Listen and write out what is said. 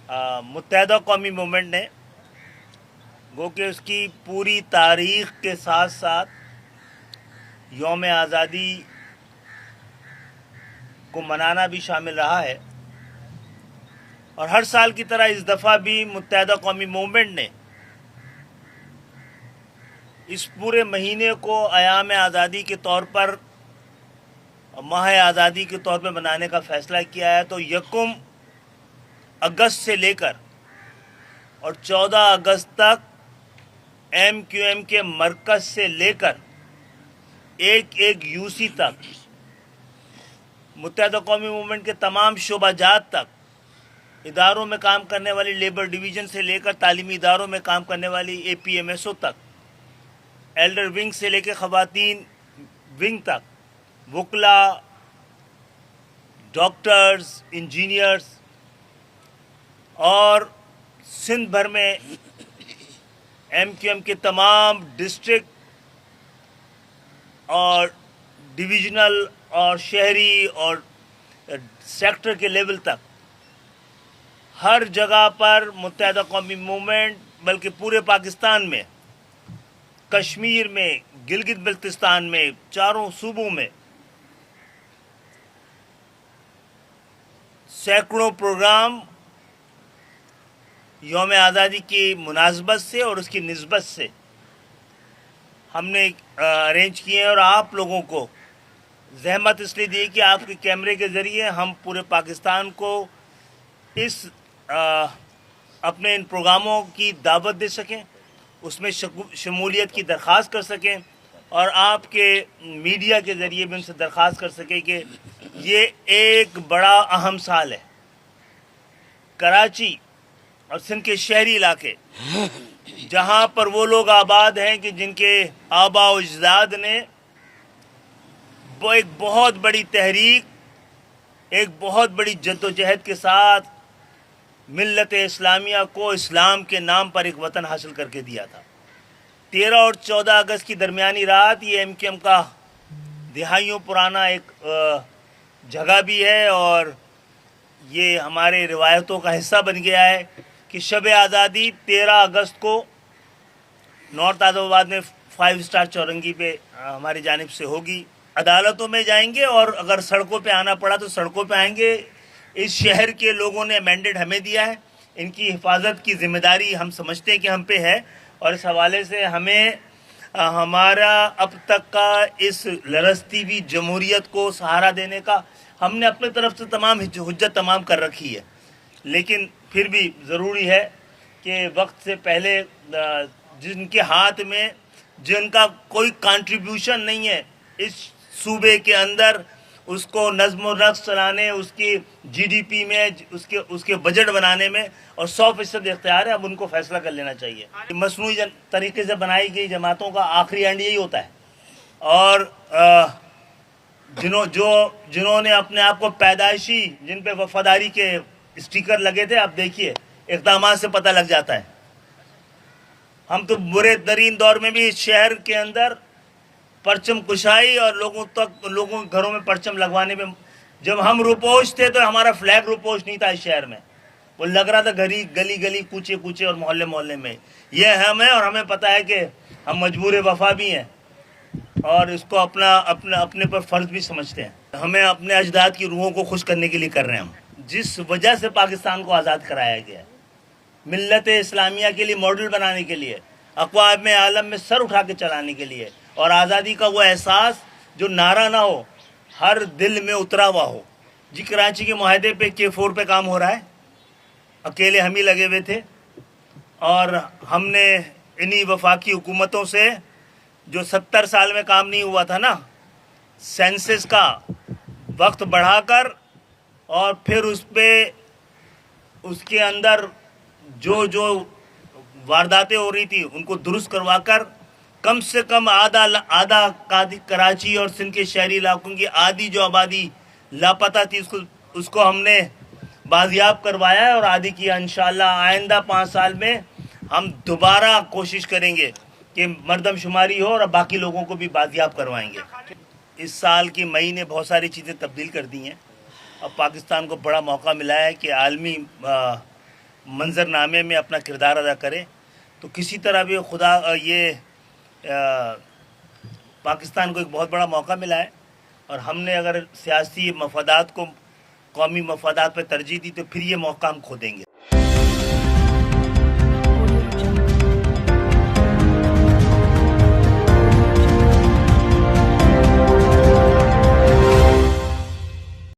متحدہ قومی موومنٹ نے گو کہ اس کی پوری تاریخ کے ساتھ ساتھ یوم آزادی کو منانا بھی شامل رہا ہے، اور ہر سال کی طرح اس دفعہ بھی متحدہ قومی موومنٹ نے اس پورے مہینے کو ایام آزادی کے طور پر، ماہ آزادی کے طور پر منانے کا فیصلہ کیا ہے۔ تو 1 اگست سے لے کر اور 14 اگست تک MQM کے مرکز سے لے کر ایک یو سی تک، متحدہ قومی موومنٹ کے تمام شعبہ جات تک، اداروں میں کام کرنے والی لیبر ڈویژن سے لے کر تعلیمی اداروں میں کام کرنے والی APMSO تک، ایلڈر ونگ سے لے کے خواتین ونگ تک، وکلا، ڈاکٹرز، انجینئرز، اور سندھ بھر میں MQM کے تمام ڈسٹرکٹ اور ڈویژنل اور شہری اور سیکٹر کے لیول تک ہر جگہ پر متحدہ قومی موومنٹ، بلکہ پورے پاکستان میں، کشمیر میں، گلگت بلتستان میں، چاروں صوبوں میں سینکڑوں پروگرام یوم آزادی کی مناسبت سے اور اس کی نسبت سے ہم نے ارینج کیے ہیں، اور آپ لوگوں کو زحمت اس لیے دی کہ آپ کے کیمرے کے ذریعے ہم پورے پاکستان کو اس اپنے ان پروگراموں کی دعوت دے سکیں، اس میں شمولیت کی درخواست کر سکیں، اور آپ کے میڈیا کے ذریعے بھی ان سے درخواست کر سکیں کہ یہ ایک بڑا اہم سال ہے۔ کراچی اور سندھ کے شہری علاقے، جہاں پر وہ لوگ آباد ہیں کہ جن کے آباء و اجداد نے وہ ایک بہت بڑی تحریک، ایک بہت بڑی جدوجہد کے ساتھ ملت اسلامیہ کو اسلام کے نام پر ایک وطن حاصل کر کے دیا تھا۔ 13 اور 14 اگست کی درمیانی رات یہ MQM کا دہائیوں پرانا ایک جگہ بھی ہے، اور یہ ہمارے روایتوں کا حصہ بن گیا ہے کہ شب آزادی 13 اگست کو نارتھ آدم آباد میں 5 اسٹار چورنگی پہ ہماری جانب سے ہوگی۔ عدالتوں میں جائیں گے، اور اگر سڑکوں پہ آنا پڑا تو سڑکوں پہ آئیں گے۔ اس شہر کے لوگوں نے مینڈیٹ ہمیں دیا ہے، ان کی حفاظت کی ذمہ داری ہم سمجھتے ہیں کہ ہم پہ ہے، اور اس حوالے سے ہمیں ہمارا اب تک کا اس لرزتی ہوئی جمہوریت کو سہارا دینے کا ہم نے اپنے طرف سے تمام حجت تمام کر رکھی ہے، لیکن پھر بھی ضروری ہے کہ وقت سے پہلے جن کے ہاتھ میں، جن کا کوئی کنٹریبیوشن نہیں ہے اس صوبے کے اندر، اس کو نظم و نسق چلانے، اس کی GDP میں، اس کے بجٹ بنانے میں، اور 100% اختیار ہے، اب ان کو فیصلہ کر لینا چاہیے۔ مصنوعی طریقے سے بنائی گئی جماعتوں کا آخری اینڈ یہی ہوتا ہے، اور جنہوں نے اپنے آپ کو پیدائشی، جن پہ وفاداری کے اسٹیکر لگے تھے، اب دیکھیے اقدامات سے پتہ لگ جاتا ہے۔ ہم تو برے ترین دور میں بھی اس شہر کے اندر پرچم کشائی اور لوگوں کے گھروں میں پرچم لگوانے میں، جب ہم روپوش تھے تو ہمارا فلیگ روپوش نہیں تھا اس شہر میں، وہ لگ رہا تھا گلی گلی، کوچے کوچے اور محلے محلے میں۔ یہ ہم ہیں، اور ہمیں پتہ ہے کہ ہم مجبور وفا بھی ہیں، اور اس کو اپنے پر فرض بھی سمجھتے ہیں۔ ہمیں اپنے اجداد کی روحوں کو خوش کرنے کے لیے کر رہے ہیں ہم، جس وجہ سے پاکستان کو آزاد کرایا گیا ہے، ملت اسلامیہ کے لیے ماڈل بنانے کے لیے، اقوام عالم میں سر اٹھا کے چلانے کے لیے، اور آزادی کا وہ احساس جو نعرہ نہ ہو، ہر دل میں اترا ہوا ہو۔ جی کراچی کے معاہدے پہ K4 پہ کام ہو رہا ہے، اکیلے ہم ہی لگے ہوئے تھے، اور ہم نے انہی وفاقی حکومتوں سے، جو 70 سال میں کام نہیں ہوا تھا نا، سینسس کا وقت بڑھا کر، اور پھر اس کے اندر جو وارداتیں ہو رہی تھی ان کو درست کروا کر، کم سے کم آدھا کراچی اور سندھ کے شہری علاقوں کی آدھی جو آبادی لاپتہ تھی اس کو ہم نے بازیاب کروایا ہے، اور آدھی کی انشاءاللہ آئندہ 5 سال میں ہم دوبارہ کوشش کریں گے کہ مردم شماری ہو، اور باقی لوگوں کو بھی بازیاب کروائیں گے۔ اس سال کی مئی نے بہت ساری چیزیں تبدیل کر دی ہیں۔ اب پاکستان کو بڑا موقع ملا ہے کہ عالمی منظرنامے میں اپنا کردار ادا کرے تو کسی طرح بھی خدا یہ پاکستان کو ایک بہت بڑا موقع ملا ہے، اور ہم نے اگر سیاسی مفادات کو قومی مفادات پہ ترجیح دی تو پھر یہ موقع ہم کھو دیں گے.